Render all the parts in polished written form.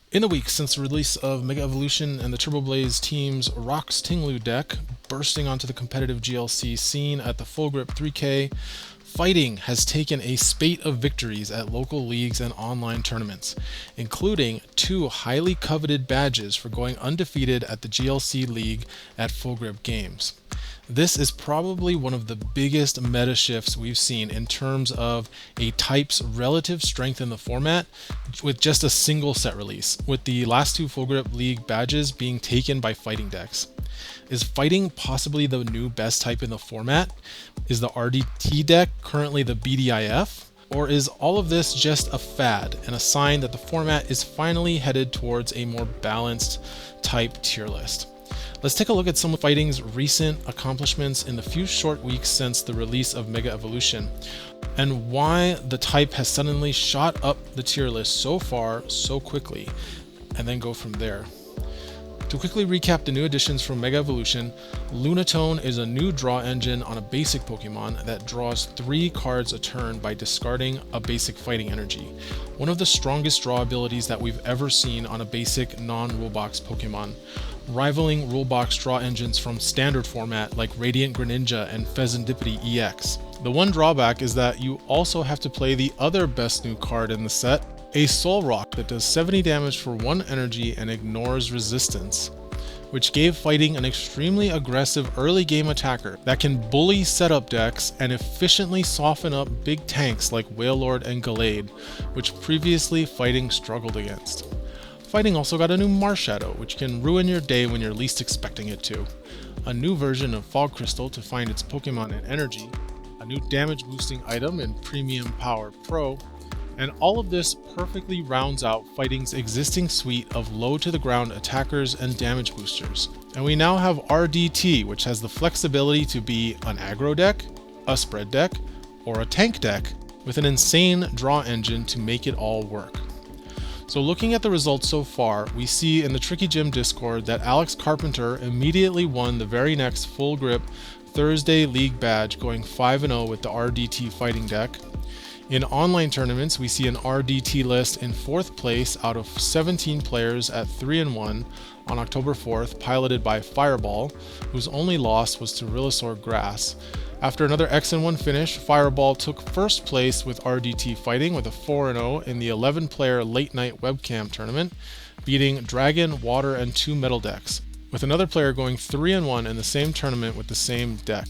In the week since the release of Mega Evolution and the Turbo Blaze team's Rox Tinglu deck bursting onto the competitive GLC scene at the Full Grip 3K, fighting has taken a spate of victories at local leagues and online tournaments, including two highly coveted badges for going undefeated at the GLC League at Full Grip Games. This is probably one of the biggest meta shifts we've seen in terms of a type's relative strength in the format with just a single set release, with the last two Full Grip League badges being taken by fighting decks. Is fighting possibly the new best type in the format? Is the RDT deck currently the BDIF? Or is all of this just a fad and a sign that the format is finally headed towards a more balanced type tier list? Let's take a look at some of fighting's recent accomplishments in the few short weeks since the release of Mega Evolution, and why the type has suddenly shot up the tier list so far so quickly, and then go from there. To quickly recap the new additions from Mega Evolution, Lunatone is a new draw engine on a basic Pokemon that draws 3 cards a turn by discarding a basic fighting energy, one of the strongest draw abilities that we've ever seen on a basic non-rulebox Pokemon, rivaling rulebox draw engines from standard format like Radiant Greninja and Pheasantipity EX. The one drawback is that you also have to play the other best new card in the set, a Soul Rock that does 70 damage for 1 energy and ignores resistance, which gave fighting an extremely aggressive early game attacker that can bully setup decks and efficiently soften up big tanks like Wailord and Gallade, which previously fighting struggled against. Fighting also got a new Marshadow, which can ruin your day when you're least expecting it to, a new version of Fog Crystal to find its Pokemon and energy, a new damage boosting item in Premium Power Pro, and all of this perfectly rounds out fighting's existing suite of low to the ground attackers and damage boosters. And we now have RDT, which has the flexibility to be an aggro deck, a spread deck, or a tank deck, with an insane draw engine to make it all work. So looking at the results so far, we see in the Tricky Gym Discord that Alex Carpenter immediately won the very next Full Grip Thursday League badge, going 5-0 with the RDT fighting deck. In online tournaments, we see an RDT list in 4th place out of 17 players at 3-1 on October 4th, piloted by Fireball, whose only loss was to Rillasaur Grass. After another X1 finish, Fireball took 1st place with RDT fighting with a 4-0 in the 11-player late night webcam tournament, beating Dragon, Water, and 2 Metal decks, with another player going 3-1 in the same tournament with the same deck.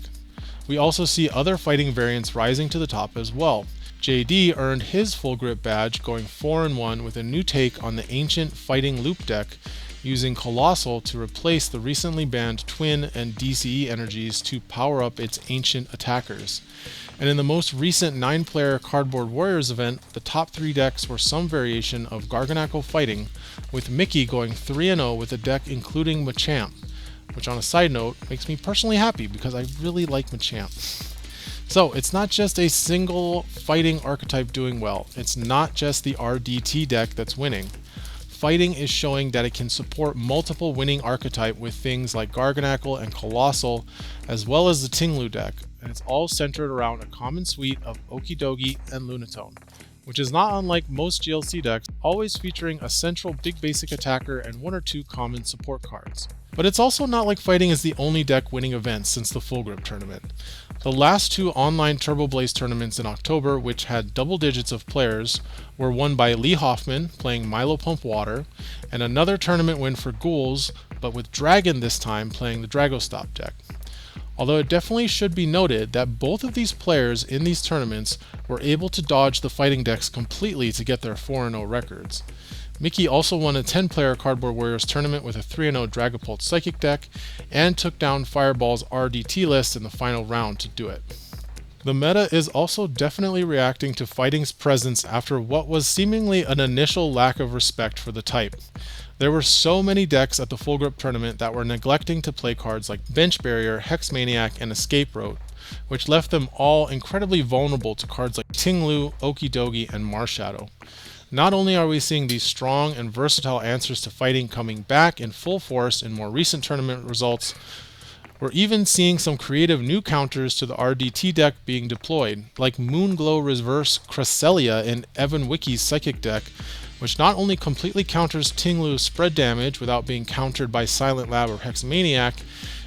We also see other fighting variants rising to the top as well. JD earned his Full Grip badge going 4-1 with a new take on the ancient Fighting Loop deck, using Colossal to replace the recently banned Twin and DCE energies to power up its ancient attackers. And in the most recent 9-player Cardboard Warriors event, the top 3 decks were some variation of Garganacl fighting, with Mickey going 3-0 with a deck including Machamp, which on a side note makes me personally happy because I really like Machamp. So it's not just a single fighting archetype doing well, it's not just the RDT deck that's winning. Fighting is showing that it can support multiple winning archetype with things like Garganacl and Colossal, as well as the Tinglu deck, and it's all centered around a common suite of Okidogi and Lunatone, which is not unlike most GLC decks, always featuring a central big basic attacker and 1 or 2 common support cards. But it's also not like fighting is the only deck winning events since the Full Grip tournament. The last 2 online Turbo Blaze tournaments in October, which had double digits of players, were won by Lee Hoffman playing Milo Pump Water, and another tournament win for Ghouls, but with Dragon this time playing the Dragostop deck. Although it definitely should be noted that both of these players in these tournaments were able to dodge the fighting decks completely to get their 4-0 records. Mickey also won a 10-player Cardboard Warriors tournament with a 3-0 Dragapult Psychic deck, and took down Fireball's RDT list in the final round to do it. The meta is also definitely reacting to fighting's presence after what was seemingly an initial lack of respect for the type. There were so many decks at the Full Grip tournament that were neglecting to play cards like Bench Barrier, Hex Maniac, and Escape Route, which left them all incredibly vulnerable to cards like Tinglu, Okidogi, and Marshadow. Not only are we seeing these strong and versatile answers to fighting coming back in full force in more recent tournament results, We're even seeing some creative new counters to the RDT deck being deployed, like Moonglow Reverse Cresselia in Evan Wiki's Psychic deck, which not only completely counters Tinglu's spread damage without being countered by Silent Lab or Hexmaniac,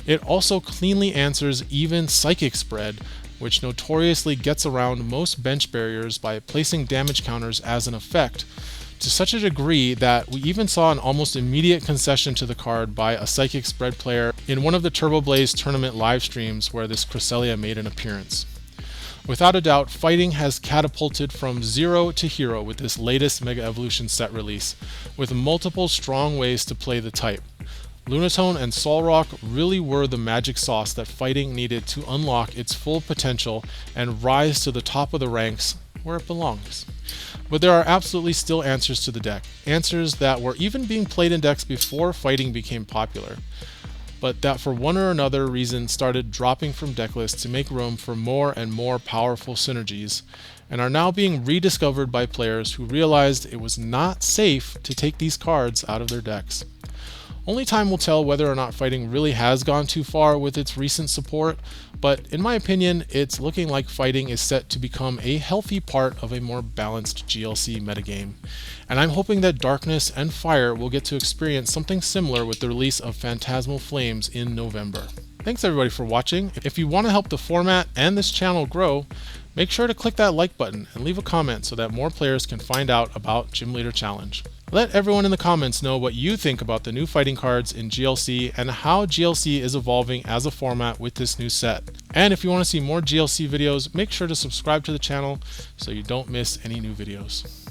it also cleanly answers even Psychic spread, which notoriously gets around most bench barriers by placing damage counters as an effect, to such a degree that we even saw an almost immediate concession to the card by a Psychic spread player in one of the Turbo Blaze tournament live streams where this Cresselia made an appearance. Without a doubt, fighting has catapulted from zero to hero with this latest Mega Evolution set release, with multiple strong ways to play the type. Lunatone and Solrock really were the magic sauce that fighting needed to unlock its full potential and rise to the top of the ranks where it belongs. But there are absolutely still answers to the deck, answers that were even being played in decks before fighting became popular, but that for one or another reason started dropping from deck lists to make room for more and more powerful synergies, and are now being rediscovered by players who realized it was not safe to take these cards out of their decks. Only time will tell whether or not fighting really has gone too far with its recent support, but in my opinion, it's looking like fighting is set to become a healthy part of a more balanced GLC metagame. And I'm hoping that Darkness and Fire will get to experience something similar with the release of Phantasmal Flames in November. Thanks everybody for watching. If you want to help the format and this channel grow, make sure to click that like button and leave a comment so that more players can find out about Gym Leader Challenge. Let everyone in the comments know what you think about the new fighting cards in GLC and how GLC is evolving as a format with this new set. And if you want to see more GLC videos, make sure to subscribe to the channel so you don't miss any new videos.